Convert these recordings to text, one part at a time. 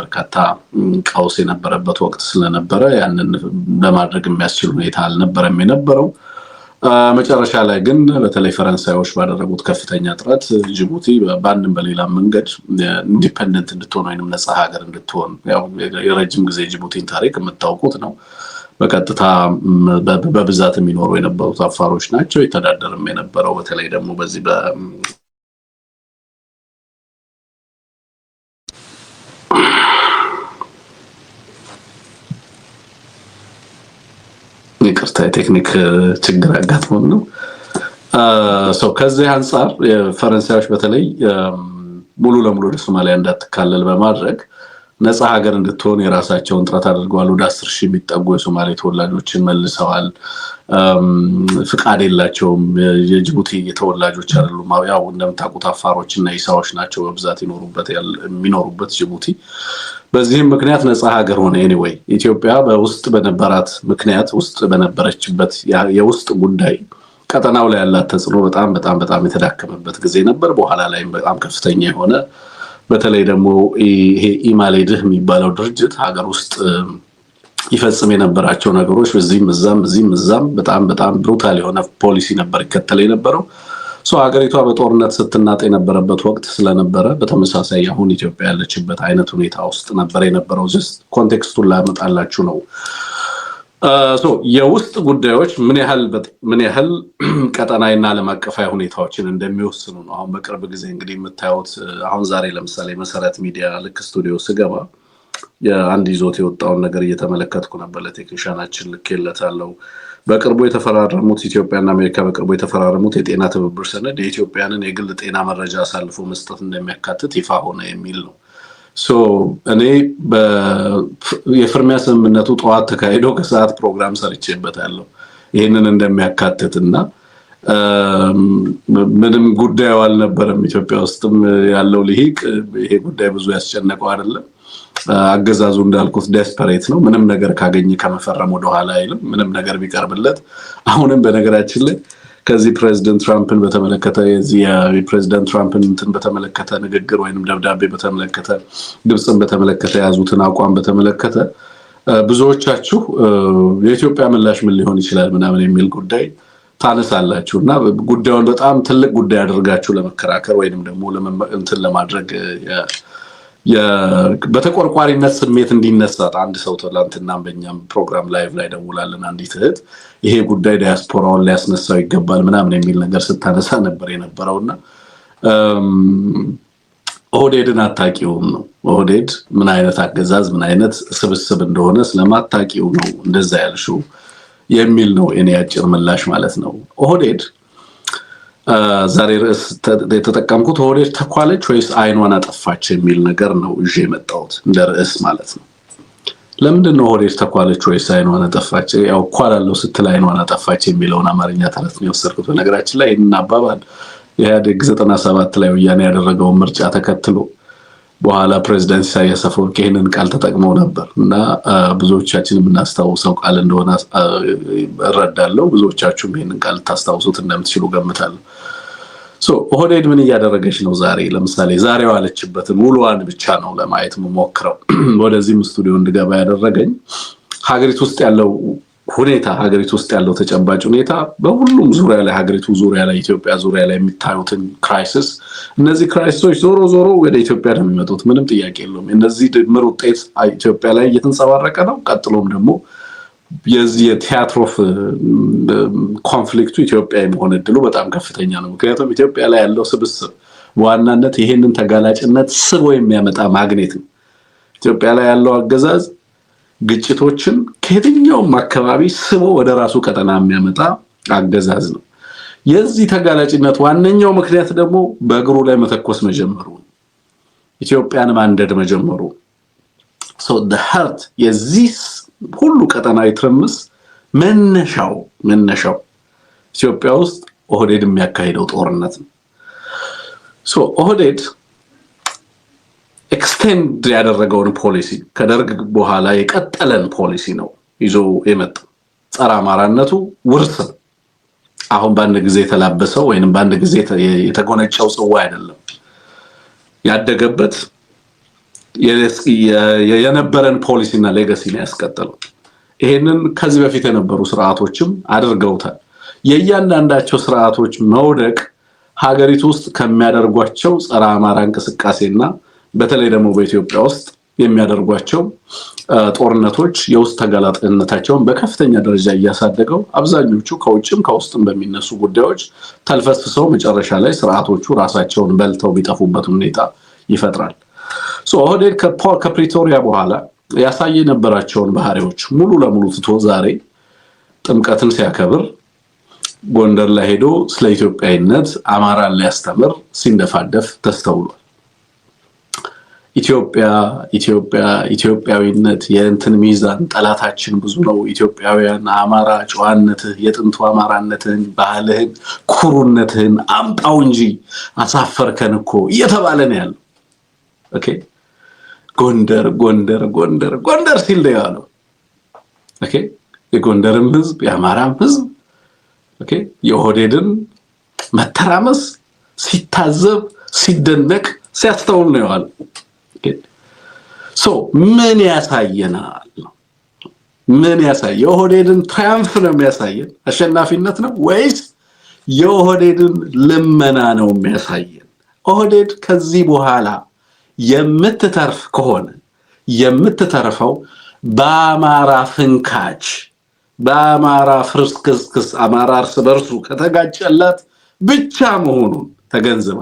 በርካታ ቀውስ የነበረበት ወቅት ስለነበረ ያንን ለማድረግ የሚያስችል ሁኔታ አልነበረም የነበረው። መጨረሻ ላይ ግን በተለይ ፈረንሳዮች ባደረጉት ከፍተኛ ጥረት ጅቡቲ በአንድም በሌላ መንገድ ኢንዲፔንደንት እንድትሆን ወይንም ነፃ ሀገር እንድትሆን ያው የረጅም ጊዜ ጅቡቲን ታሪክ የምታውቁት ነው። በቀጥታ በብዛት የሚኖሩ የነበሩት አፋሮች ናቸው። የተዳደርም የነበረው በተለይ ደግሞ በዚህ ይቅርታ የቴክኒክ ችግር አጋጥሞን ነው። ከዚህ አንፃር የፈረንሳዮች በተለይ ሙሉ ለሙሉ ወደ ሶማሊያ እንዳትካለል በማድረግ ነፃ ሀገር እንድትሆን የራሳቸውን ጥረት አድርገዋል። ወደ 10,000 የሚጠጉ የሶማሌ ተወላጆችን መልሰዋል። ፍቃድ የላቸውም። የጅቡቲ ተወላጆች አይደሉም። ያው እንደምታውቁት አፋሮች እና ኢሳዎች ናቸው በብዛት የሚኖሩበት ጅቡቲ። በዚህም ምክንያት ነፃ ሀገር ሆነ። ኤኒዌይ ኢትዮጵያ በውስጥ በነበራት ምክንያት ውስጥ በነበረችበት የውስጥ ጉዳይ ቀጠናው ላይ ያላት ተጽዕኖ በጣም የተዳከመበት ጊዜ ነበር። በኋላ ላይም በጣም ከፍተኛ የሆነ በተለይ ደግሞ ይሄ ኢማሌድህ የሚባለው ድርጅት ሀገር ውስጥ ይፈጽም የነበራቸው ነገሮች በዚህም እዛም በጣም ብሩታል የሆነ ፖሊሲ ነበር ይከተል የነበረው። ሀገሪቷ በጦርነት ስትናጥ የነበረበት ወቅት ስለነበረ በተመሳሳይ አሁን ኢትዮጵያ ያለችበት አይነት ሁኔታ ውስጥ ነበር የነበረው። ኮንቴክስቱን ላመጣላችሁ ነው። የውስጥ ጉዳዮች ምን ያህል ቀጠናዊና ዓለም አቀፋዊ ሁኔታዎችን እንደሚወስኑ ነው። አሁን በቅርብ ጊዜ እንግዲህ የምታዩት አሁን ዛሬ ለምሳሌ መሰረት ሚዲያ ልክ ስቱዲዮ ስገባ የአንድ ይዞት የወጣውን ነገር እየተመለከትኩ ነበር። ለቴክኒሻናችን ልኬለታለሁ። በቅርቡ የተፈራረሙት ኢትዮጵያና አሜሪካ በቅርቡ የተፈራረሙት የጤና ትብብር ሰነድ የኢትዮጵያንን የግል ጤና መረጃ አሳልፎ መስጠት እንደሚያካትት ይፋ ሆነ የሚል ነው። እኔ የፍርሚያ ስምምነቱ ጠዋት ተካሂዶ ከሰዓት ፕሮግራም ሰርቼበታለሁ ይህንን እንደሚያካትትና ምንም ጉዳዩ አልነበረም። ኢትዮጵያ ውስጥም ያለው ልሂቅ ይሄ ጉዳይ ብዙ ያስጨነቀው አይደለም። አገዛዙ እንዳልኩት ዴስፐሬት ነው። ምንም ነገር ካገኘ ከመፈረም ወደ ኋላ አይልም። ምንም ነገር ቢቀርብለት አሁንም በነገራችን ላይ ከዚህ ፕሬዚደንት ትራምፕን በተመለከተ የፕሬዚደንት ትራምፕን እንትን በተመለከተ ንግግር ወይንም ደብዳቤ በተመለከተ ግብፅን በተመለከተ ያዙትን አቋም በተመለከተ ብዙዎቻችሁ የኢትዮጵያ ምላሽ ምን ሊሆን ይችላል ምናምን የሚል ጉዳይ ታነሳላችሁ እና ጉዳዩን በጣም ትልቅ ጉዳይ አድርጋችሁ ለመከራከር ወይንም ደግሞ እንትን ለማድረግ በተቆርቋሪነት ስሜት እንዲነሳ አንድ ሰው ትላንትና በእኛም ፕሮግራም ላይቭ ላይ ደውላለን አንዲት እህት ይሄ ጉዳይ ዲያስፖራውን ሊያስነሳው ይገባል ምናምን የሚል ነገር ስታነሳ ነበር የነበረውና ኦህዴድን አታውቂውም ነው። ኦህዴድ ምን አይነት አገዛዝ ምን አይነት ስብስብ እንደሆነ ስለማታውቂው ነው እንደዛ ያልሽው የሚል ነው የኔ አጭር ምላሽ ማለት ነው። ኦህዴድ ዛሬ ርዕስ የተጠቀምኩት ኦህዴድ ተኳለች ወይስ አይኗን አጠፋች የሚል ነገር ነው ይዤ የመጣሁት እንደ ርዕስ ማለት ነው። ለምንድን ነው ኦህዴድ ተኳለች ወይስ አይኗን አጠፋች? ያው ኳላለው ስትል አይኗን አጠፋች የሚለውን አማርኛ ተረት ነው የወሰድኩት። በነገራችን ላይ ይህንን አባባል ኢህአዴግ 97 ላይ ወያኔ ያደረገውን ምርጫ ተከትሎ በኋላ ፕሬዚዳንት ኢሳያስ አፈወርቂ ይህንን ቃል ተጠቅመው ነበር እና ብዙዎቻችን የምናስታውሰው ቃል እንደሆነ እረዳለሁ። ብዙዎቻችሁም ይህንን ቃል ታስታውሱት እንደምትችሉ ገምታለሁ። ኦህዴድ ምን እያደረገች ነው ዛሬ? ለምሳሌ ዛሬ ዋለችበትን ውሏን ብቻ ነው ለማየት የምሞክረው። ወደዚህም ስቱዲዮ እንድገባ ያደረገኝ ሀገሪቱ ውስጥ ያለው ሁኔታ ሀገሪቱ ውስጥ ያለው ተጨባጭ ሁኔታ በሁሉም ዙሪያ ላይ ሀገሪቱ ዙሪያ ላይ ኢትዮጵያ ዙሪያ ላይ የሚታዩትን ክራይሲስ እነዚህ ክራይሲሶች ዞሮ ወደ ኢትዮጵያ ነው የሚመጡት። ምንም ጥያቄ የለውም። እነዚህ ድምር ውጤት ኢትዮጵያ ላይ እየተንጸባረቀ ነው። ቀጥሎም ደግሞ የዚህ የቲያትር ኦፍ ኮንፍሊክቱ ኢትዮጵያ የመሆን እድሉ በጣም ከፍተኛ ነው። ምክንያቱም ኢትዮጵያ ላይ ያለው ስብስብ በዋናነት ይሄንን ተጋላጭነት ስቦ የሚያመጣ ማግኔት ነው። ኢትዮጵያ ላይ ያለው አገዛዝ ግጭቶችን ከየትኛውም አካባቢ ስቦ ወደ ራሱ ቀጠና የሚያመጣ አገዛዝ ነው። የዚህ ተጋላጭነት ዋነኛው ምክንያት ደግሞ በእግሩ ላይ መተኮስ መጀመሩ፣ ኢትዮጵያን ማንደድ መጀመሩ። the heart የዚህ ሁሉ ቀጠናዊ ትርምስ መነሻው ኢትዮጵያ ውስጥ ኦህዴድ የሚያካሂደው ጦርነት ነው። ኦህዴድ ኤክስቴንድ ያደረገውን ፖሊሲ ከደርግ በኋላ የቀጠለን ፖሊሲ ነው ይዞ የመጣው። ጸረ አማራነቱ ውርስ አሁን በአንድ ጊዜ የተላበሰው ወይንም በአንድ ጊዜ የተጎነጨው ጽዋ አይደለም። ያደገበት የነበረን ፖሊሲና ሌጋሲ ነው ያስቀጠለው። ይሄንን ከዚህ በፊት የነበሩ ስርዓቶችም አድርገውታል። የእያንዳንዳቸው ስርዓቶች መውደቅ ሀገሪቱ ውስጥ ከሚያደርጓቸው ጸረ አማራ እንቅስቃሴና በተለይ ደግሞ በኢትዮጵያ ውስጥ የሚያደርጓቸው ጦርነቶች የውስጥ ተጋላጭነታቸውን በከፍተኛ ደረጃ እያሳደገው አብዛኞቹ ከውጭም ከውስጥም በሚነሱ ጉዳዮች ተልፈስፍሰው መጨረሻ ላይ ስርዓቶቹ ራሳቸውን በልተው ቢጠፉበት ሁኔታ ይፈጥራል። ኦህዴድ ከፕሪቶሪያ በኋላ ያሳየ የነበራቸውን ባህሪዎች ሙሉ ለሙሉ ትቶ ዛሬ ጥምቀትን ሲያከብር ጎንደር ላይ ሄዶ ስለ ኢትዮጵያዊነት አማራን ሊያስተምር ሲንደፋደፍ ተስተውሏል። ኢትዮጵያዊነት የእንትን ሚዛን ጠላታችን ብዙ ነው። ኢትዮጵያውያን አማራ ጨዋነትህ፣ የጥንቱ አማራነትህን፣ ባህልህን፣ ኩሩነትህን አምጣው እንጂ አሳፈርከን እኮ እየተባለ ነው ያለው። ኦኬ ጎንደር ጎንደር ጎንደር ጎንደር ሲል ነው ያለው። ኦኬ የጎንደርም ህዝብ የአማራም ህዝብ ኦኬ የኦህዴድን መተራመስ ሲታዘብ ሲደነቅ ሲያስተውል ነው ያለው። ምን ያሳየናል? ምን ያሳየ? የኦህዴድን ትራያምፍ ነው የሚያሳየን? አሸናፊነት ነው ወይስ የኦህዴድን ልመና ነው የሚያሳየን? ኦህዴድ ከዚህ በኋላ የምትተርፍ ከሆነ የምትተርፈው በአማራ ፍንካች፣ በአማራ ፍርስክስክስ፣ አማራ እርስ በርሱ ከተጋጨላት ብቻ መሆኑን ተገንዝባ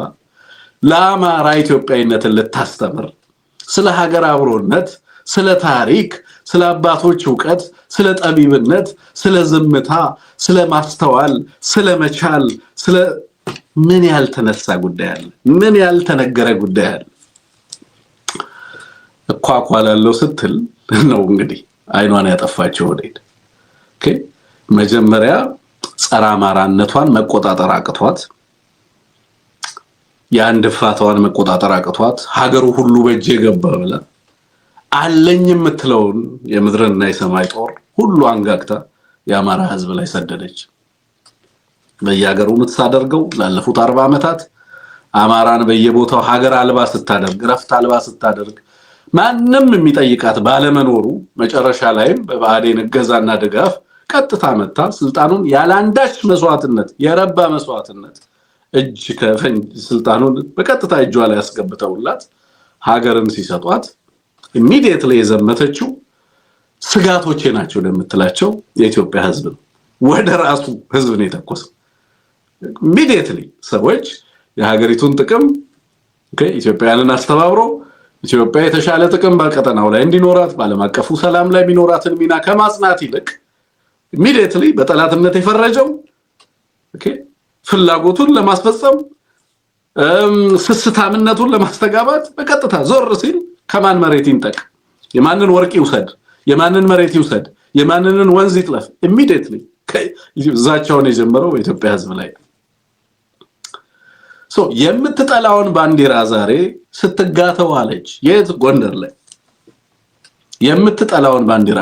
ለአማራ ኢትዮጵያዊነትን ልታስተምር ስለ ሀገር አብሮነት፣ ስለ ታሪክ፣ ስለ አባቶች ዕውቀት፣ ስለ ጠቢብነት፣ ስለ ዝምታ፣ ስለ ማስተዋል፣ ስለ መቻል፣ ስለ ምን ያልተነሳ ጉዳይ አለ? ምን ያልተነገረ ጉዳይ አለ? እኳኳላለሁ ስትል ነው እንግዲህ አይኗን ያጠፋቸው ኦህዴድ። ኦኬ መጀመሪያ ጸረ አማራነቷን መቆጣጠር አቅቷት፣ የአንድ ፍራቷን መቆጣጠር አቅቷት፣ ሀገሩ ሁሉ በእጄ ገባ ብላ አለኝ የምትለውን የምድርና የሰማይ ጦር ሁሉ አንጋግታ የአማራ ህዝብ ላይ ሰደደች። በየሀገሩ የምትሳደርገው ላለፉት 40 ዓመታት አማራን በየቦታው ሀገር አልባ ስታደርግ፣ ረፍት አልባ ስታደርግ ማንም የሚጠይቃት ባለመኖሩ መጨረሻ ላይም በብአዴን እገዛና ድጋፍ ቀጥታ መታ ስልጣኑን ያላንዳች መስዋዕትነት የረባ መስዋዕትነት እጅ ከፈንጅ ስልጣኑን በቀጥታ እጇ ላይ ያስገብተውላት ሀገርን ሲሰጧት ኢሚዲየትሊ የዘመተችው ስጋቶቼ ናቸው ለምትላቸው የኢትዮጵያ ህዝብ ወደ ራሱ ህዝብ ነው የተኮሰው። ኢሚዲየትሊ ሰዎች የሀገሪቱን ጥቅም ኢትዮጵያውያንን አስተባብሮ ኢትዮጵያ የተሻለ ጥቅም በቀጠናው ላይ እንዲኖራት ባለም አቀፉ ሰላም ላይ ሚኖራትን ሚና ከማጽናት ይልቅ ኢሚዲየትሊ በጠላትነት የፈረጀው ፍላጎቱን ለማስፈጸም ስስታምነቱን ለማስተጋባት በቀጥታ ዞር ሲል ከማን መሬት ይንጠቅ፣ የማንን ወርቅ ይውሰድ፣ የማንን መሬት ይውሰድ፣ የማንንን ወንዝ ይጥለፍ ኢሚዲየትሊ ዛቻውን የጀመረው በኢትዮጵያ ህዝብ ላይ የምትጠላውን ባንዲራ ዛሬ ስትጋተው አለች። የት? ጎንደር ላይ የምትጠላውን ባንዲራ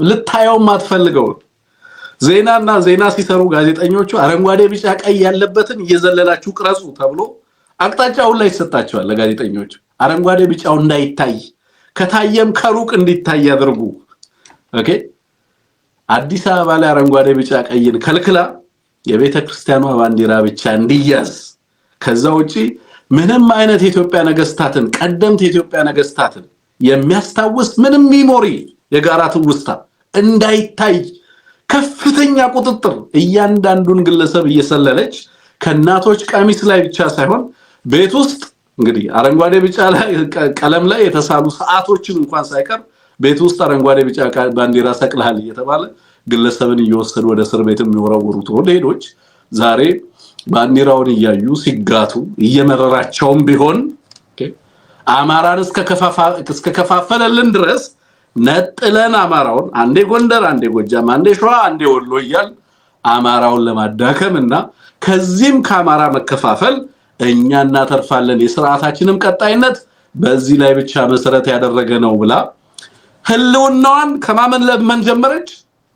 ልታየው ማትፈልገው ዜና ሲሰሩ ጋዜጠኞቹ አረንጓዴ ቢጫ ቀይ ያለበትን እየዘለላችሁ ቅረጹ ተብሎ አቅጣጫውን ላይ ይሰጣቸዋል ለጋዜጠኞቹ። አረንጓዴ ቢጫው እንዳይታይ ከታየም ከሩቅ እንዲታይ ያድርጉ። ኦኬ አዲስ አበባ ላይ አረንጓዴ ቢጫ ቀይን ከልክላ የቤተክርስቲያኗ ባንዲራ ብቻ እንዲያዝ፣ ከዛ ውጪ ምንም አይነት የኢትዮጵያ ነገስታትን ቀደምት የኢትዮጵያ ነገስታትን የሚያስታውስ ምንም ሚሞሪ የጋራ ትውስታ እንዳይታይ ከፍተኛ ቁጥጥር እያንዳንዱን ግለሰብ እየሰለለች ከናቶች ቀሚስ ላይ ብቻ ሳይሆን ቤት ውስጥ እንግዲህ አረንጓዴ ቢጫ ላይ ቀለም ላይ የተሳሉ ሰዓቶችን እንኳን ሳይቀር ቤት ውስጥ አረንጓዴ ቢጫ ባንዲራ ሰቅልሃል እየተባለ ግለሰብን እየወሰዱ ወደ እስር ቤት የሚወረውሩት ኦህዴዶች ዛሬ ባንዲራውን እያዩ ሲጋቱ እየመረራቸውም ቢሆን አማራን እስከ ከፋፈለልን ድረስ ነጥለን አማራውን አንዴ ጎንደር፣ አንዴ ጎጃም፣ አንዴ ሸዋ፣ አንዴ ወሎ እያል አማራውን ለማዳከምና ከዚህም ከአማራ መከፋፈል እኛ እናተርፋለን የሥርዓታችንም ቀጣይነት በዚህ ላይ ብቻ መሰረት ያደረገ ነው ብላ ህልውናዋን ከማመን ለምን ጀመረች?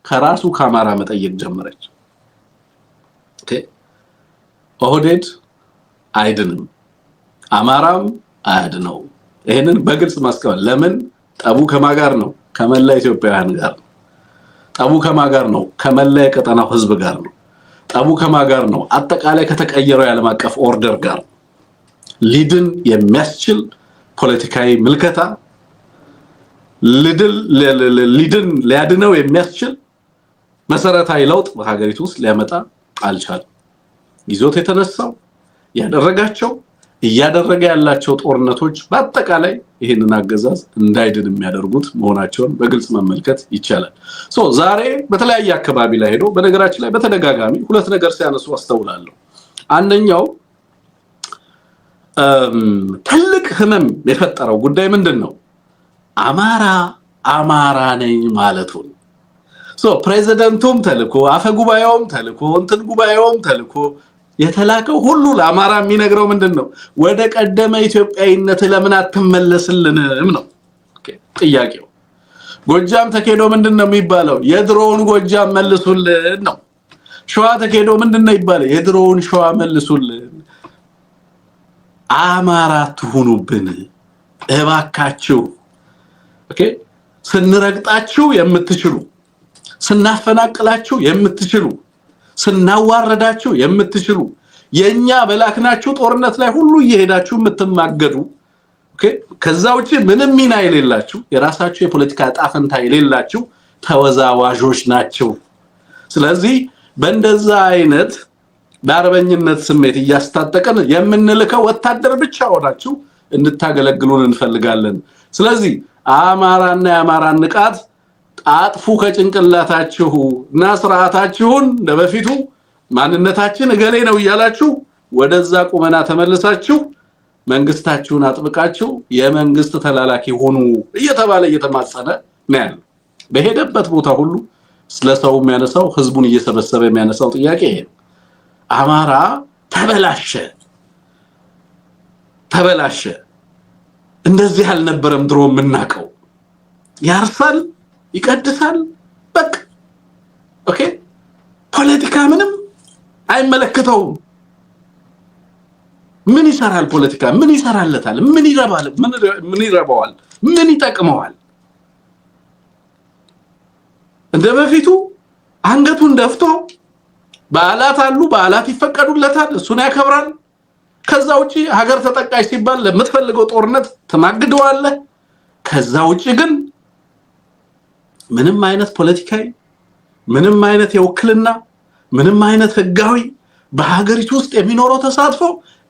ከራሱ ከአማራ መጠየቅ ጀመረች። ኦህዴድ አይድንም፣ አማራም አያድነው። ይሄንን በግልጽ ማስቀመጥ ለምን ጠቡ ከማጋር ነው ከመላ ኢትዮጵያውያን ጋር ነው ጠቡ ከማጋር ነው ከመላ የቀጠናው ህዝብ ጋር ነው ጠቡ ከማጋር ነው አጠቃላይ ከተቀየረው የዓለም አቀፍ ኦርደር ጋር ሊድን የሚያስችል ፖለቲካዊ ምልከታ ሊድን ሊያድነው የሚያስችል መሰረታዊ ለውጥ በሀገሪቱ ውስጥ ሊያመጣ አልቻለም ይዞት የተነሳው ያደረጋቸው እያደረገ ያላቸው ጦርነቶች በአጠቃላይ ይሄንን አገዛዝ እንዳይድን የሚያደርጉት መሆናቸውን በግልጽ መመልከት ይቻላል ዛሬ በተለያየ አካባቢ ላይ ሄዶ በነገራችን ላይ በተደጋጋሚ ሁለት ነገር ሲያነሱ አስተውላለሁ አንደኛው ትልቅ ህመም የፈጠረው ጉዳይ ምንድነው አማራ ነኝ ማለቱ ፕሬዝዳንቱም ተልኮ አፈጉባኤውም ተልኮ እንትን ጉባኤውም ተልኮ የተላከው ሁሉ ለአማራ የሚነግረው ምንድነው ወደ ቀደመ ኢትዮጵያዊነት ለምን አትመለስልንም ነው ጥያቄው ጎጃም ተከዶ ምንድነው የሚባለው የድሮውን ጎጃም መልሱልን ነው ሸዋ ተከዶ ምንድነው ይባላል የድሮውን ሸዋ መልሱልን አማራ ትሁኑብን እባካችሁ ስንረግጣችሁ የምትችሉ ስናፈናቅላችሁ የምትችሉ ስናዋረዳችሁ የምትችሉ የኛ በላክናችሁ ጦርነት ላይ ሁሉ እየሄዳችሁ የምትማገዱ ከዛ ውጪ ምንም ሚና የሌላችሁ የራሳችሁ የፖለቲካ ጣፈንታ የሌላችሁ ተወዛዋዦች ናቸው ስለዚህ በእንደዛ አይነት በአርበኝነት ስሜት እያስታጠቀን የምንልከው ወታደር ብቻ ሆናችሁ እንድታገለግሉን እንፈልጋለን ስለዚህ አማራና የአማራን ንቃት አጥፉ ከጭንቅላታችሁ እና ስርዓታችሁን ለበፊቱ ማንነታችን እገሌ ነው ይያላችሁ ወደዛ ቁመና ተመልሳችሁ መንግስታችሁን አጥብቃችሁ የመንግስት ተላላኪ ሆኑ እየተባለ እየተማጸነ ነው በሄደበት ቦታ ሁሉ ስለሰው የሚያነሳው ህዝቡን እየሰበሰበ የሚያነሳው ጥያቄ ይሄ አማራ ተበላሸ እንደዚህ አልነበረም ድሮ ምናቀው ያርሳል ይቀድሳል በቃ ፖለቲካ ምንም አይመለከተውም ምን ይሰራል ፖለቲካ ምን ይሰራለታል ምን ይረባዋል ምን ይጠቅመዋል እንደበፊቱ አንገቱን ደፍቶ በዓላት አሉ በዓላት ይፈቀዱለታል እሱን ያከብራል ከዛ ውጪ ሀገር ተጠቃሽ ሲባል ለምትፈልገው ጦርነት ተማግደዋል ከዛ ውጪ ግን ምንም አይነት ፖለቲካዊ ምንም አይነት የውክልና ምንም አይነት ህጋዊ በሀገሪቱ ውስጥ የሚኖረው ተሳትፎ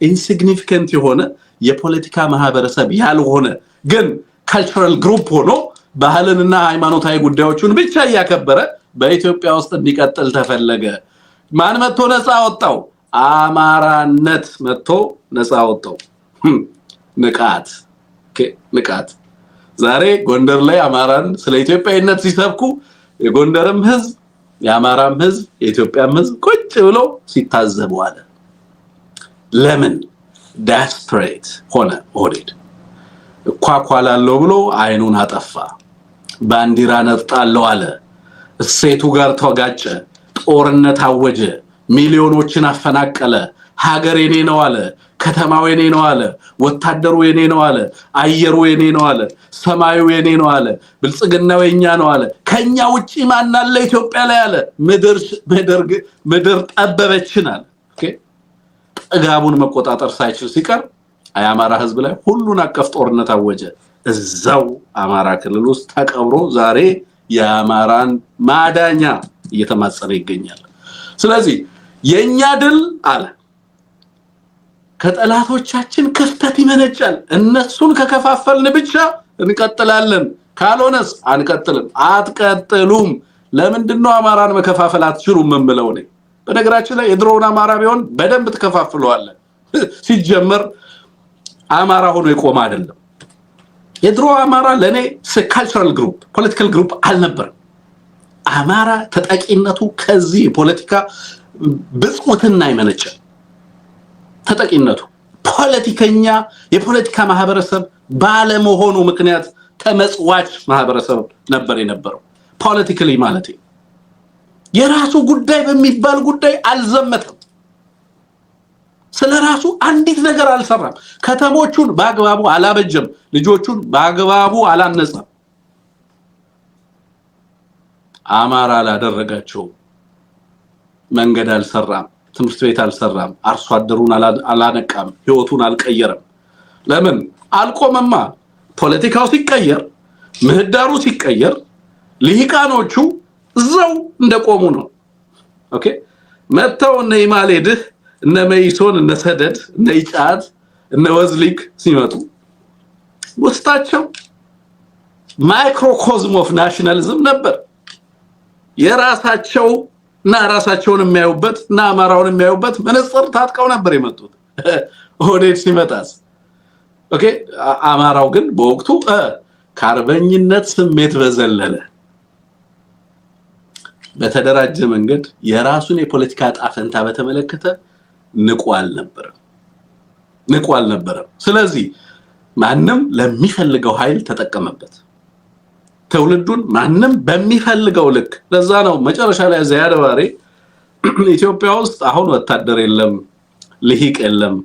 ኢንሲግኒፊካንት የሆነ የፖለቲካ ማህበረሰብ ያልሆነ ግን ካልቸራል ግሩፕ ሆኖ ባህልንና ሃይማኖታዊ ጉዳዮችን ብቻ ያከበረ በኢትዮጵያ ውስጥ እንዲቀጥል ተፈለገ ማን መጥቶ ነፃ ወጣው አማራነት መጥቶ ነፃ ወጣው ንቃት ዛሬ ጎንደር ላይ አማራን ስለ ኢትዮጵያዊነት ሲሰብኩ የጎንደርም ህዝብ የአማራም ህዝብ የኢትዮጵያም ህዝብ ቁጭ ብሎ ሲታዘቡ አለ ለምን ዳስፕሬት ሆነ ኦሬድ ኳኳላለው ብሎ አይኑን አጠፋ ባንዲራ ነጥጣለው አለ እሴቱ ጋር ተጋጨ ጦርነት አወጀ ሚሊዮኖችን አፈናቀለ ሀገር የኔ ነው አለ ከተማው የኔ ነው አለ ወታደሩ የኔ ነው አለ አየሩ የኔ ነው አለ ሰማዩ የኔ ነው አለ ብልጽግናው የኛ ነው አለ ከኛ ውጪ ማን አለ ኢትዮጵያ ላይ አለ ምድር ጠበበችናል ጥጋቡን መቆጣጠር ሳይችል ሲቀር አያማራ ህዝብ ላይ ሁሉን አቀፍ ጦርነት አወጀ እዛው አማራ ክልል ውስጥ ተቀብሮ ዛሬ የአማራን ማዳኛ እየተማጸነ ይገኛል ስለዚህ የኛ ድል አለ ከጠላቶቻችን ክፍተት ይመነጫል እነሱን ከከፋፈልን ብቻ እንቀጥላለን ካልሆነስ አንቀጥልም አትቀጥሉም ለምንድነው አማራን መከፋፈል አትችሉም ምንብለው ነው በነገራችን ላይ የድሮውን አማራ ቢሆን በደንብ ተከፋፍለዋል ሲጀመር አማራ ሆኖ ይቆም አይደለም የድሮ አማራ ለኔ ካልቸራል ግሩፕ ፖለቲካል ግሩፕ አልነበረም አማራ ተጠቂነቱ ከዚህ ፖለቲካ ብጽውትና ይመነጫል ተጠቂነቱ ፖለቲከኛ የፖለቲካ ማህበረሰብ ባለመሆኑ ምክንያት ተመጽዋች ማህበረሰብ ነበር የነበረው ፖለቲካሊ ማለት የራሱ ጉዳይ በሚባል ጉዳይ አልዘመተም ስለራሱ አንዲት ነገር አልሰራም። ከተሞቹን በአግባቡ አላበጀም። ልጆቹን በአግባቡ አላነጸም። አማራ ላደረጋቸው መንገድ አልሰራም፣ ትምህርት ቤት አልሰራም፣ አርሶ አደሩን አላነቃም፣ ህይወቱን አልቀየረም። ለምን አልቆመማ? ፖለቲካው ሲቀየር፣ ምህዳሩ ሲቀየር ልሂቃኖቹ እዛው እንደቆሙ ነው። ኦኬ መተው እነ ኢማሌድህ እነ መይሶን እነ ሰደድ እነ ኢጫት እነ ወዝሊክ ሲመጡ ውስጣቸው ማይክሮኮዝም ኦፍ ናሽናሊዝም ነበር። የራሳቸው እና ራሳቸውን የሚያዩበት እና አማራውን የሚያዩበት መነጽር ታጥቀው ነበር የመጡት። ኦህዴድ ሲመጣስ ኦኬ አማራው ግን በወቅቱ ከአርበኝነት ስሜት በዘለለ በተደራጀ መንገድ የራሱን የፖለቲካ ጣፈንታ በተመለከተ ንቁ አልነበረም። ስለዚህ ማንም ለሚፈልገው ኃይል ተጠቀመበት። ትውልዱን ማንም በሚፈልገው ልክ። ለዛ ነው መጨረሻ ላይ ዚያድ ባሬ ኢትዮጵያ ውስጥ አሁን ወታደር የለም፣ ልሂቅ የለም፣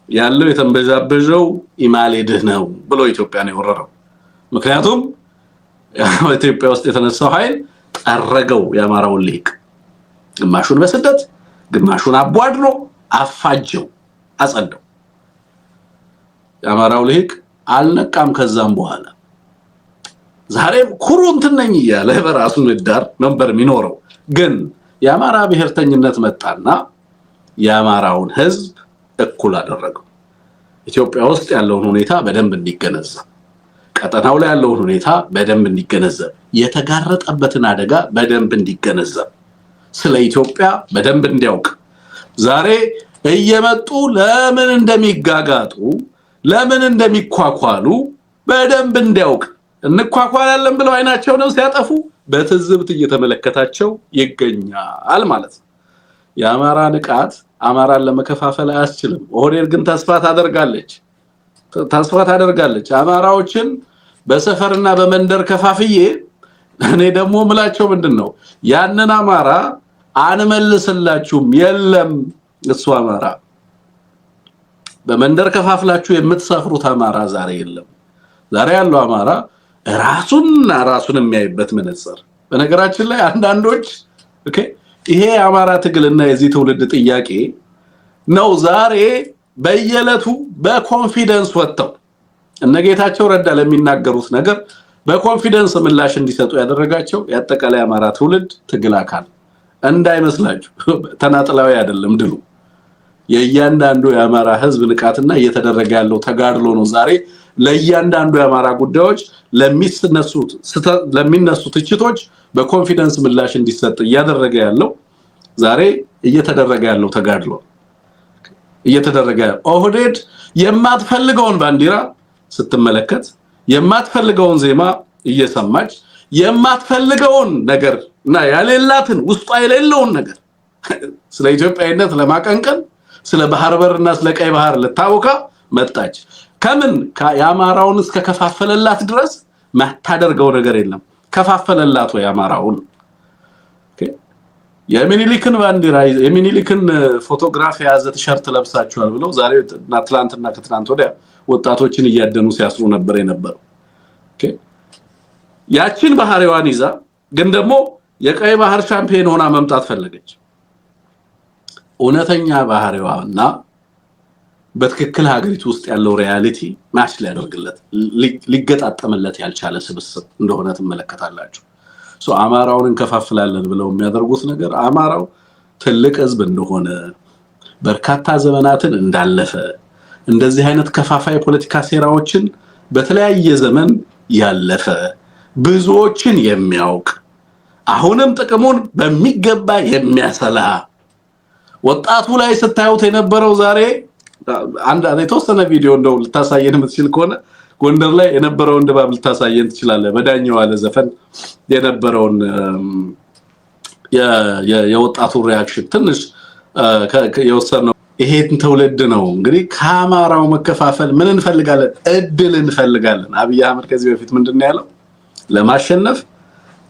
ያለው የተንበዛበዘው ኢማሌድህ ነው ብሎ ኢትዮጵያን የወረረው። ምክንያቱም ኢትዮጵያ ውስጥ የተነሳው ኃይል ጠረገው የአማራውን ልሂቅ፣ ግማሹን በስደት ግማሹን አቧድሮ አፋጀው፣ አጸደው። የአማራው ልሂቅ አልነቃም። ከዛም በኋላ ዛሬም ኩሩ እንትን ነኝ እያለ በራሱ ንዳር ነበር የሚኖረው። ግን የአማራ ብሔርተኝነት መጣና የአማራውን ህዝብ እኩል አደረገው። ኢትዮጵያ ውስጥ ያለውን ሁኔታ በደንብ እንዲገነዘብ፣ ቀጠናው ላይ ያለውን ሁኔታ በደንብ እንዲገነዘብ፣ የተጋረጠበትን አደጋ በደንብ እንዲገነዘብ፣ ስለ ኢትዮጵያ በደንብ እንዲያውቅ፣ ዛሬ እየመጡ ለምን እንደሚጋጋጡ ለምን እንደሚኳኳሉ በደንብ እንዲያውቅ፣ እንኳኳላለን ብለው አይናቸው ነው ሲያጠፉ በትዝብት እየተመለከታቸው ይገኛል ማለት ነው። የአማራ ንቃት አማራን ለመከፋፈል አያስችልም። ኦህዴድ ግን ተስፋ ታደርጋለች። አማራዎችን በሰፈርና በመንደር ከፋፍዬ እኔ ደግሞ ምላቸው ምንድነው ያንን አማራ አንመልስላችሁም። የለም እሱ አማራ በመንደር ከፋፍላችሁ የምትሰፍሩት አማራ ዛሬ የለም። ዛሬ ያለው አማራ ራሱን የሚያይበት መነጽር። በነገራችን ላይ አንዳንዶች ኦኬ ይሄ የአማራ ትግልና የዚህ ትውልድ ጥያቄ ነው ዛሬ በየለቱ በኮንፊደንስ ወጥተው እነጌታቸው ረዳ ለሚናገሩት ነገር በኮንፊደንስ ምላሽ እንዲሰጡ ያደረጋቸው ያጠቃላይ አማራ ትውልድ ትግል አካል እንዳይመስላችሁ። ተናጥላዊ አይደለም ድሉ። የእያንዳንዱ የአማራ ህዝብ ንቃትና እየተደረገ ያለው ተጋድሎ ነው ዛሬ ለእያንዳንዱ የአማራ ጉዳዮች ለሚነሱ ትችቶች በኮንፊደንስ ምላሽ እንዲሰጥ እያደረገ ያለው ዛሬ እየተደረገ ያለው ተጋድሎ እየተደረገ ኦህዴድ የማትፈልገውን ባንዲራ ስትመለከት፣ የማትፈልገውን ዜማ እየሰማች፣ የማትፈልገውን ነገር እና ያለላትን ውስጧ የሌለውን ነገር ስለ ኢትዮጵያዊነት ለማቀንቀን ስለ ባህር በርና ስለ ቀይ ባህር ልታወካ መጣች። ከምን ያማራውን እስከ ከፋፈለላት ድረስ ማታደርገው ነገር የለም። ከፋፈለላት ወይ ያማራውን የሚኒሊክን ባንዲራ የሚኒሊክን ፎቶግራፍ የያዘ ቲሸርት ለብሳችኋል ብለው ዛሬ ትናንትና ከትናንት ወዲያ ወጣቶችን እያደኑ ሲያስሩ ነበር የነበረው። ኦኬ ያቺን ባህሪዋን ይዛ ግን ደግሞ የቀይ ባህር ሻምፒዮን ሆና መምጣት ፈለገች። እውነተኛ ባህሪዋና በትክክል ሀገሪቱ ውስጥ ያለው ሪያሊቲ ማች ሊያደርግለት ሊገጣጠምለት ያልቻለ ስብስብ እንደሆነ ትመለከታላችሁ። አማራውን እንከፋፍላለን ብለው የሚያደርጉት ነገር አማራው ትልቅ ህዝብ እንደሆነ በርካታ ዘመናትን እንዳለፈ እንደዚህ አይነት ከፋፋይ ፖለቲካ ሴራዎችን በተለያየ ዘመን ያለፈ ብዙዎችን የሚያውቅ አሁንም ጥቅሙን በሚገባ የሚያሰላ ወጣቱ ላይ ስታዩት የነበረው ዛሬ አንድ የተወሰነ ቪዲዮ እንደው ልታሳየን የምትችል ከሆነ ጎንደር ላይ የነበረውን ድባብ ልታሳየን ትችላለህ። በዳኛው አለ ዘፈን የነበረውን የወጣቱ ሪአክሽን ትንሽ የወሰነው ይሄን ትውልድ ነው። እንግዲህ ከአማራው መከፋፈል ምን እንፈልጋለን? እድል እንፈልጋለን። አብይ አህመድ ከዚህ በፊት ምንድነው ያለው? ለማሸነፍ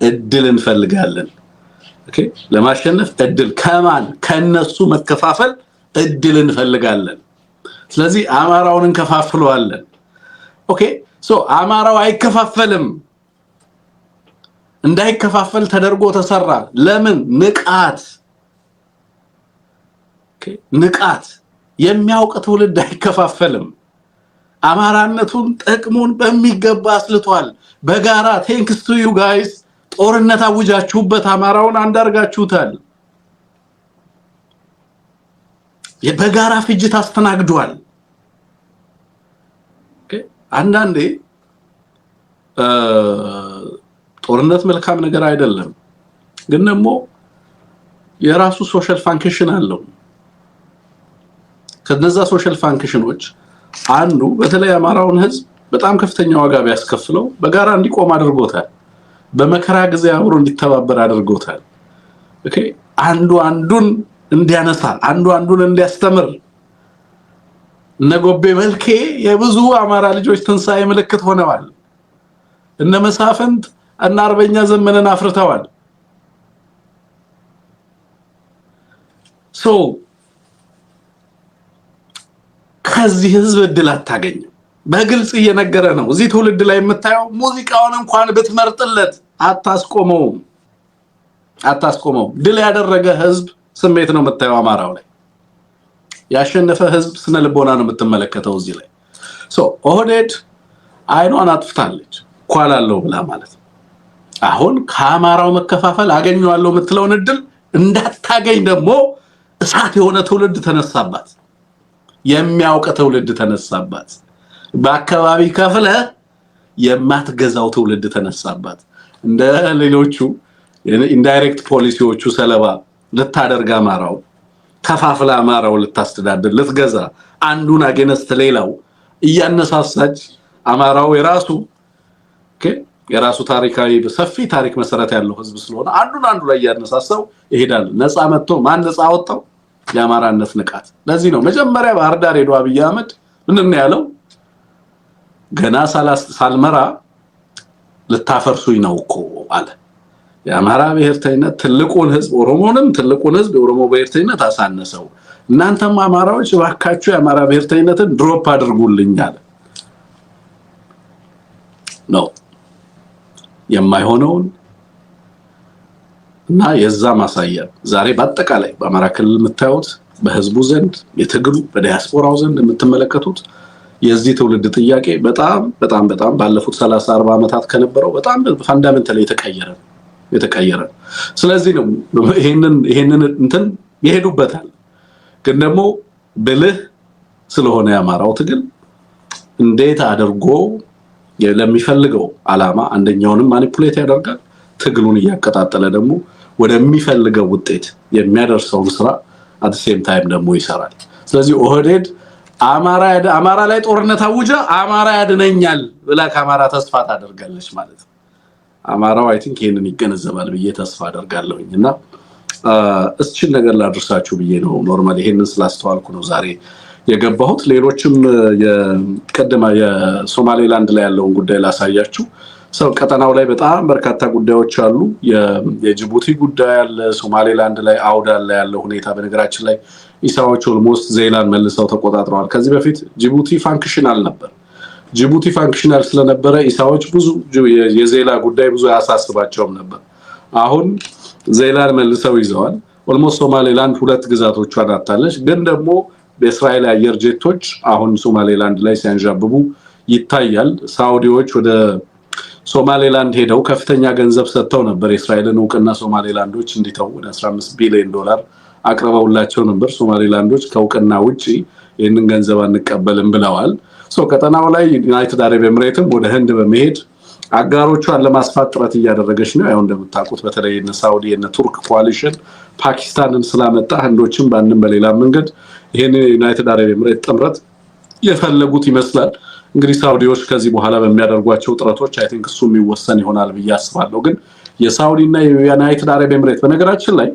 እድል እንፈልጋለን። ኦኬ ለማሸነፍ እድል ከማን? ከነሱ መከፋፈል እድል እንፈልጋለን። ስለዚህ አማራውን እንከፋፍለዋለን። ኦኬ ሶ አማራው አይከፋፈልም። እንዳይከፋፈል ተደርጎ ተሰራ። ለምን? ንቃት የሚያውቅ ትውልድ አይከፋፈልም። አማራነቱን ጥቅሙን በሚገባ አስልቷል። በጋራ ቴንክስ ቱ ዩ ጋይስ ጦርነት አውጃችሁበት አማራውን አንዳርጋችሁታል። የበጋራ ፍጅት አስተናግዷል። አንዳንዴ ጦርነት መልካም ነገር አይደለም፣ ግን ደግሞ የራሱ ሶሻል ፋንክሽን አለው። ከነዛ ሶሻል ፋንክሽኖች አንዱ በተለይ አማራውን ህዝብ በጣም ከፍተኛ ዋጋ ቢያስከፍለው በጋራ እንዲቆም አድርጎታል። በመከራ ጊዜ አብሮ እንዲተባበር አድርጎታል። ኦኬ አንዱ አንዱን እንዲያነሳ፣ አንዱ አንዱን እንዲያስተምር እነጎቤ መልኬ የብዙ አማራ ልጆች ትንሳኤ ምልክት ሆነዋል። እነ መሳፍንት እና አርበኛ ዘመነን አፍርተዋል። ከዚህ ህዝብ እድል አታገኝም። በግልጽ እየነገረ ነው። እዚህ ትውልድ ላይ የምታየው ሙዚቃውን እንኳን ብትመርጥለት አታስቆመው። ድል ያደረገ ህዝብ ስሜት ነው የምታየው አማራው ላይ። ያሸነፈ ህዝብ ስነ ልቦና ነው የምትመለከተው እዚህ ላይ። ኦህዴድ አይኗን አጥፍታለች ኳላለው ብላ ማለት ነው። አሁን ከአማራው መከፋፈል አገኘዋለሁ የምትለውን እድል እንዳታገኝ ደግሞ እሳት የሆነ ትውልድ ተነሳባት። የሚያውቅ ትውልድ ተነሳባት። በአካባቢ ከፍለ የማትገዛው ትውልድ ተነሳባት። እንደ ሌሎቹ ኢንዳይሬክት ፖሊሲዎቹ ሰለባ ልታደርግ አማራው ከፋፍለ አማራው ልታስተዳድር ልትገዛ አንዱን አገነስት ሌላው እያነሳሳች አማራው የራሱ ታሪካዊ ሰፊ ታሪክ መሰረት ያለው ህዝብ ስለሆነ አንዱ ላይ ያነሳሳው ይሄዳል። ነፃ መጥቶ ማን ነፃ አወጣው? የአማራነት ንቃት። ለዚህ ነው መጀመሪያ ባህር ዳር ሄዶ አብይ አህመድ ምንድነው ያለው? ገና ሳልመራ ልታፈርሱኝ ነው እኮ አለ። የአማራ ብሔርተኝነት ትልቁን ህዝብ የኦሮሞ ብሔርተኝነት አሳነሰው። እናንተም አማራዎች እባካችሁ የአማራ ብሔርተኝነትን ድሮፕ አድርጉልኝ አለ። ነው የማይሆነውን እና የዛ ማሳያ ዛሬ በአጠቃላይ በአማራ ክልል የምታዩት በህዝቡ ዘንድ የትግሉ በዲያስፖራው ዘንድ የምትመለከቱት የዚህ ትውልድ ጥያቄ በጣም ባለፉት 30-40 ዓመታት ከነበረው በጣም ፋንዳሜንታሊ የተቀየረ። ስለዚህ ነው ይሄንን እንትን ይሄዱበታል። ግን ደግሞ ብልህ ስለሆነ ያማራው ትግል እንዴት አድርጎ ለሚፈልገው አላማ አንደኛውንም ማኒፑሌት ያደርጋል፣ ትግሉን እያቀጣጠለ ደግሞ ወደሚፈልገው ውጤት የሚያደርሰውን ስራ at the same time ደግሞ ይሰራል። ስለዚህ ኦህዴድ አማራ ላይ ጦርነት አውጃ አማራ ያድነኛል ብላ ከአማራ ተስፋ ታደርጋለች ማለት ነው። አማራው አይ ቲንክ ይሄንን ይገነዘባል ብዬ ተስፋ አደርጋለሁኝና እስኪ ነገር ላድርሳችሁ ብዬ ነው። ኖርማሊ ይሄንን ስላስተዋልኩ ነው ዛሬ የገባሁት። ሌሎችም የቀደማ የሶማሌላንድ ላይ ያለውን ጉዳይ ላሳያችሁ። ቀጠናው ላይ በጣም በርካታ ጉዳዮች አሉ። የጅቡቲ ጉዳይ አለ፣ ሶማሌላንድ ላይ አውዳል ላይ ያለው ሁኔታ። በነገራችን ላይ ኢሳዎች ኦልሞስት ዜላን መልሰው ተቆጣጥረዋል። ከዚህ በፊት ጅቡቲ ፋንክሽናል ነበር። ጅቡቲ ፋንክሽናል ስለነበረ ኢሳዎች ብዙ የዜላ ጉዳይ ብዙ ያሳስባቸውም ነበር። አሁን ዜላን መልሰው ይዘዋል። ኦልሞስት ሶማሌላንድ ሁለት ግዛቶቿን አጣለች። ግን ደግሞ በእስራኤል አየር ጄቶች አሁን ሶማሌላንድ ላይ ሲያንዣብቡ ይታያል። ሳውዲዎች ወደ ሶማሌላንድ ሄደው ከፍተኛ ገንዘብ ሰጥተው ነበር። የእስራኤልን እውቅና ሶማሌላንዶች እንዲተው ወደ 15 ቢሊዮን ዶላር አቅርበውላቸው ነበር። ሶማሌላንዶች ከእውቅና ውጪ ይህንን ገንዘብ አንቀበልም ብለዋል። ቀጠናው ላይ ዩናይትድ አረብ ኤምሬትም ወደ ህንድ በመሄድ አጋሮቿን ለማስፋት ጥረት እያደረገች ነው። ያው እንደምታውቁት በተለይ እነ ሳውዲ እና ቱርክ ኮአሊሽን ፓኪስታንን ስላመጣ ህንዶችም ባንንም በሌላ መንገድ ይሄን ዩናይትድ አረብ ኤምሬት ጥምረት የፈለጉት ይመስላል። እንግዲህ ሳውዲዎች ከዚህ በኋላ በሚያደርጓቸው ጥረቶች አይ ቲንክ እሱ የሚወሰን ይሆናል ብዬ አስባለሁ። ግን የሳውዲ እና የዩናይትድ አረብ ኤምሬት በነገራችን ላይ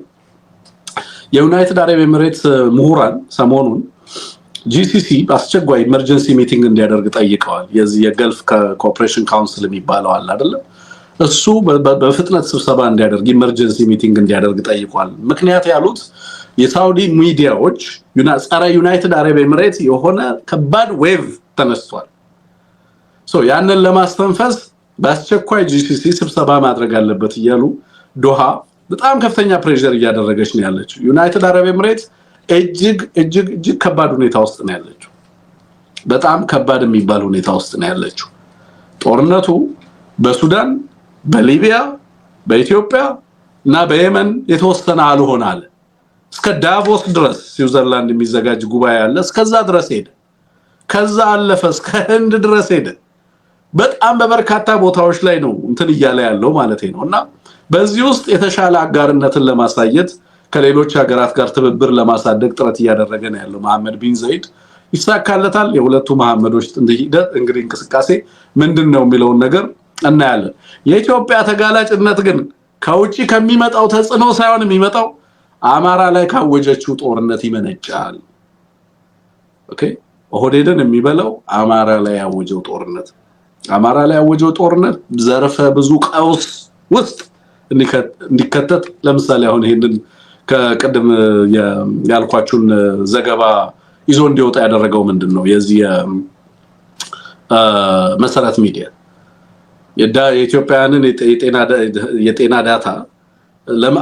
የዩናይትድ አረብ ኤምሬት ምሁራን ሰሞኑን ጂሲሲ በአስቸኳይ ኢመርጀንሲ ሚቲንግ እንዲያደርግ ጠይቀዋል። የዚህ የገልፍ ኮኦፕሬሽን ካውንስል የሚባለው አለ አይደል? እሱ በፍጥነት ስብሰባ እንዲያደርግ ኢመርጀንሲ ሚቲንግ እንዲያደርግ ጠይቋል። ምክንያት ያሉት የሳውዲ ሚዲያዎች ጸረ ዩናይትድ አረብ ኤሚሬት የሆነ ከባድ ዌቭ ተነስቷል። ያንን ለማስተንፈስ በአስቸኳይ ጂሲሲ ስብሰባ ማድረግ አለበት እያሉ ዶሃ በጣም ከፍተኛ ፕሬሸር እያደረገች ነው ያለችው። ዩናይትድ አረብ ኤሚሬት እጅግ ከባድ ሁኔታ ውስጥ ነው ያለችው። በጣም ከባድ የሚባል ሁኔታ ውስጥ ነው ያለችው። ጦርነቱ በሱዳን፣ በሊቢያ፣ በኢትዮጵያ እና በየመን የተወሰነ አልሆነ አለ። እስከ ዳቮስ ድረስ ስዊዘርላንድ የሚዘጋጅ ጉባኤ አለ። እስከዛ ድረስ ሄደ። ከዛ አለፈ እስከ ህንድ ድረስ ሄደ። በጣም በበርካታ ቦታዎች ላይ ነው እንትን እያለ ያለው ማለት ነው። እና በዚህ ውስጥ የተሻለ አጋርነትን ለማሳየት ከሌሎች ሀገራት ጋር ትብብር ለማሳደግ ጥረት እያደረገ ነው ያለው መሐመድ ቢን ዘይድ። ይሳካለታል? የሁለቱ መሐመዶች እንግዲህ እንቅስቃሴ ምንድነው የሚለውን ነገር እናያለን። የኢትዮጵያ ተጋላጭነት ግን ከውጪ ከሚመጣው ተጽዕኖ ሳይሆን የሚመጣው አማራ ላይ ካወጀችው ጦርነት ይመነጫል። ኦኬ፣ ኦህዴድን የሚበላው አማራ ላይ ያወጀው ጦርነት ዘርፈ ብዙ ቀውስ ውስጥ እንዲከተት ለምሳሌ አሁን ይሄንን ከቀደም ያልኳችሁን ዘገባ ይዞ እንዲወጣ ያደረገው ምንድነው? የዚህ መሰረት ሚዲያ የኢትዮጵያንን የጤና ዳታ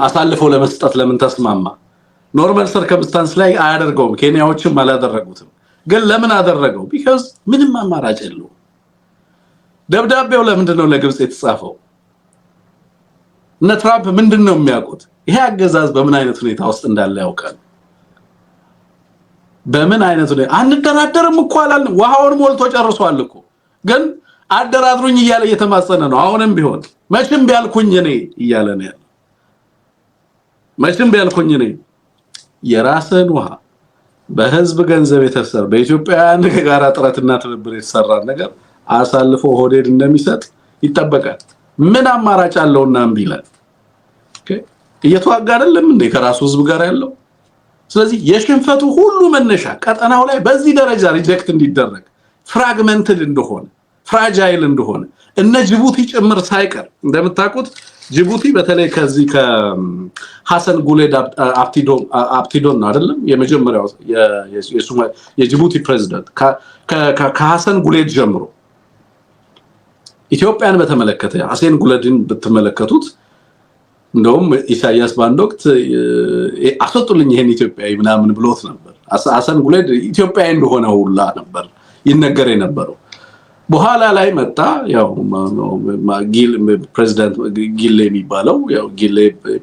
አሳልፈው ለመስጠት ለምን ተስማማ? ኖርማል ሰርከምስታንስ ላይ አያደርገውም። ኬንያዎችም አላደረጉትም። ግን ለምን አደረገው? ቢካዝ ምንም አማራጭ የለውም። ደብዳቤው ለምንድነው ለግብጽ የተጻፈው? እነ ትራምፕ ምንድነው የሚያውቁት? ይሄ አገዛዝ በምን አይነት ሁኔታ ውስጥ እንዳለ ያውቃል። በምን አይነት ሁኔታ አንደራደርም እኮ አላልን። ውሃውን ሞልቶ ጨርሷል እኮ። ግን አደራድሩኝ እያለ እየተማጸነ ነው። አሁንም ቢሆን መቼም ቢያልኩኝ እኔ እያለ ነው ያለው። መቼም ቢያልኩኝ እኔ የራስን ውሃ በህዝብ ገንዘብ የተሰራ በኢትዮጵያውያን ጋር ጥረትና ትብብር የተሰራ ነገር አሳልፎ ኦህዴድ እንደሚሰጥ ይጠበቃል። ምን አማራጭ አለውና እምቢ ይላል? ኦኬ፣ እየተዋጋ አይደለም እንዴ ከራሱ ህዝብ ጋር ያለው? ስለዚህ የሽንፈቱ ሁሉ መነሻ ቀጠናው ላይ በዚህ ደረጃ ሪጀክት እንዲደረግ ፍራግመንትድ እንደሆነ ፍራጃይል እንደሆነ እነ ጅቡቲ ጭምር ሳይቀር እንደምታውቁት ጅቡቲ በተለይ ከዚህ ከሐሰን ጉሌድ አብቲዶን ነው አይደለም የመጀመሪያው የጅቡቲ ፕሬዝዳንት ከሐሰን ጉሌድ ጀምሮ ኢትዮጵያን በተመለከተ ሐሰን ጉሌድን ብትመለከቱት እንደውም ኢሳያስ ባንድ ወቅት አሰጡልኝ ይሄን ኢትዮጵያዊ ምናምን ብሎት ነበር። ሐሰን ጉሌድ ኢትዮጵያዊ እንደሆነ ሁላ ነበር ይነገር የነበረው። በኋላ ላይ መጣ ያው ፕሬዝዳንት ጊሌ የሚባለው ያው ጊሌ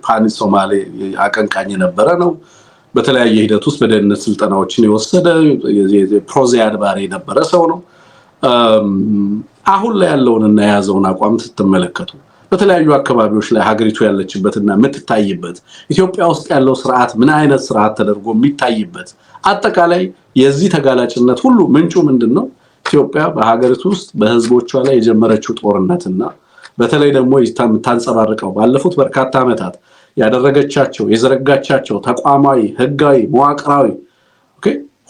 ፓን ሶማሌ አቀንቃኝ ነበረ ነው። በተለያየ ሂደት ውስጥ በደህንነት ስልጠናዎችን የወሰደ ፕሮዚያድ ባሬ ነበረ ሰው ነው። አሁን ላይ ያለውንና የያዘውን አቋም ስትመለከቱ በተለያዩ አካባቢዎች ላይ ሀገሪቱ ያለችበትና የምትታይበት ኢትዮጵያ ውስጥ ያለው ስርዓት ምን አይነት ስርዓት ተደርጎ የሚታይበት አጠቃላይ የዚህ ተጋላጭነት ሁሉ ምንጩ ምንድነው? ኢትዮጵያ በሀገሪቱ ውስጥ በህዝቦቿ ላይ የጀመረችው ጦርነትና በተለይ ደግሞ የምታንጸባርቀው ባለፉት በርካታ ዓመታት ያደረገቻቸው የዘረጋቻቸው ተቋማዊ፣ ህጋዊ፣ መዋቅራዊ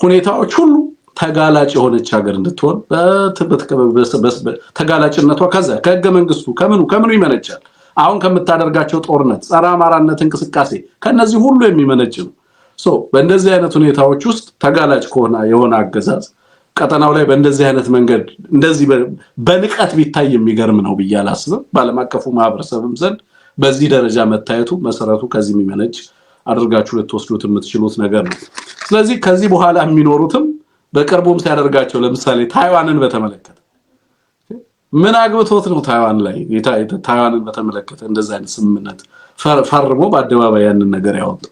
ሁኔታዎች ሁሉ ተጋላጭ የሆነች ሀገር እንድትሆን ተጋላጭነቷ ከህገ መንግስቱ ከምኑ ይመነጫል። አሁን ከምታደርጋቸው ጦርነት፣ ጸረ አማራነት እንቅስቃሴ ከነዚህ ሁሉ የሚመነጭ ነው። በእንደዚህ አይነት ሁኔታዎች ውስጥ ተጋላጭ የሆነ አገዛዝ ቀጠናው ላይ በእንደዚህ አይነት መንገድ እንደዚህ በንቀት ቢታይ የሚገርም ነው ብዬ አላስብም። በዓለም አቀፉ ማህበረሰብም ዘንድ በዚህ ደረጃ መታየቱ መሰረቱ ከዚህ የሚመነጭ አድርጋችሁ ልትወስዱት የምትችሉት ነገር ነው። ስለዚህ ከዚህ በኋላ የሚኖሩትም በቅርቡም ሲያደርጋቸው ለምሳሌ ታይዋንን በተመለከተ ምን አግብቶት ነው ታይዋንን በተመለከተ እንደዚህ አይነት ስምምነት ፈርሞ በአደባባይ ያንን ነገር ያወጣው?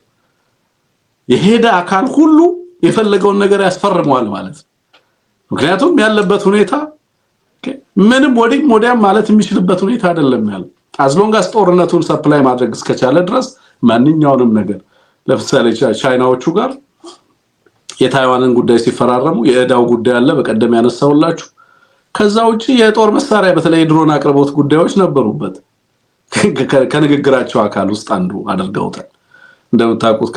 የሄደ አካል ሁሉ የፈለገውን ነገር ያስፈርመዋል ማለት ነው። ምክንያቱም ያለበት ሁኔታ ምንም ወዲያም ማለት የሚችልበት ሁኔታ አይደለም ያለው። አዝሎንጋስ ጦርነቱን ሰፕላይ ማድረግ እስከቻለ ድረስ ማንኛውንም ነገር ለምሳሌ ቻይናዎቹ ጋር የታይዋንን ጉዳይ ሲፈራረሙ የእዳው ጉዳይ አለ በቀደም ያነሳውላችሁ። ከዛ ውጪ የጦር መሳሪያ በተለይ ድሮን አቅርቦት ጉዳዮች ነበሩበት። ከንግግራቸው አካል ውስጥ አንዱ አድርገውታል። እንደምታውቁት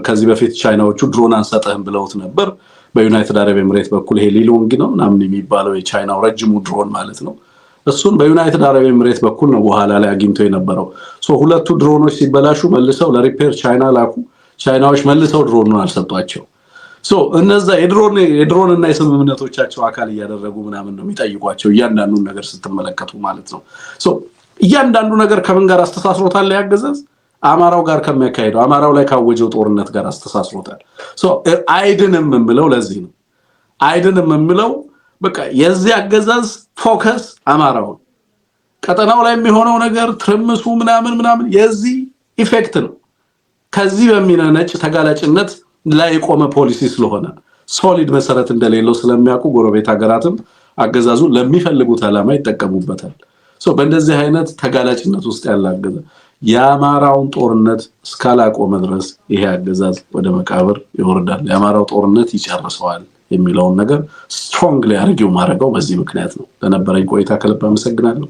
ከዚህ በፊት ቻይናዎቹ ድሮን አንሰጠህም ብለውት ነበር። በዩናይትድ አረብ ኤሚሬት በኩል ይሄ ሊሎንግ ነው ምናምን የሚባለው የቻይናው ረጅሙ ድሮን ማለት ነው። እሱን በዩናይትድ አረብ ኤሚሬት በኩል ነው በኋላ ላይ አግኝቶ የነበረው። ሁለቱ ድሮኖች ሲበላሹ መልሰው ለሪፔር ቻይና ላኩ። ቻይናዎች መልሰው ድሮኑን አልሰጧቸው። እነዛ የድሮን እና የስምምነቶቻቸው አካል እያደረጉ ምናምን ነው የሚጠይቋቸው እያንዳንዱን ነገር ስትመለከቱ ማለት ነው። እያንዳንዱ ነገር ከምን ጋር አስተሳስሮታል? ያገዛዝ አማራው ጋር ከሚያካሄደው አማራው ላይ ካወጀው ጦርነት ጋር አስተሳስሮታል። አይድንም የምለው ለዚህ ነው። አይድንም የምለው በቃ የዚህ አገዛዝ ፎከስ አማራው ቀጠናው ላይ የሚሆነው ነገር ትርምሱ ምናምን የዚህ ኢፌክት ነው። ከዚህ በሚነጭ ተጋላጭነት ላይ የቆመ ፖሊሲ ስለሆነ ሶሊድ መሰረት እንደሌለው ስለሚያውቁ ጎረቤት ሀገራትም አገዛዙ ለሚፈልጉት ዓላማ ይጠቀሙበታል። በእንደዚህ አይነት ተጋላጭነት ውስጥ ያለ አገዛዝ የአማራውን ጦርነት እስካላቆመ ድረስ ይሄ አገዛዝ ወደ መቃብር ይወርዳል። የአማራው ጦርነት ይጨርሰዋል የሚለውን ነገር ስትሮንግሊ አርጊው ማድረገው በዚህ ምክንያት ነው። ለነበረኝ ቆይታ ከልብ አመሰግናለሁ።